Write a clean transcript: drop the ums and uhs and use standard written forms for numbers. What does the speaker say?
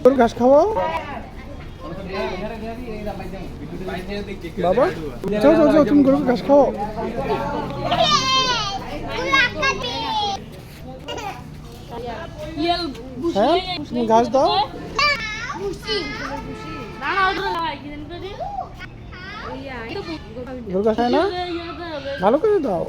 তোর ঘাস খাওয়াও বাবা, যাও যাও যাও, তুমি গরুকে ঘাস খাওয়াও। হ্যাঁ, তুমি ঘাস দাও। গরু ঘাস খায় না, ভালো করে দাও।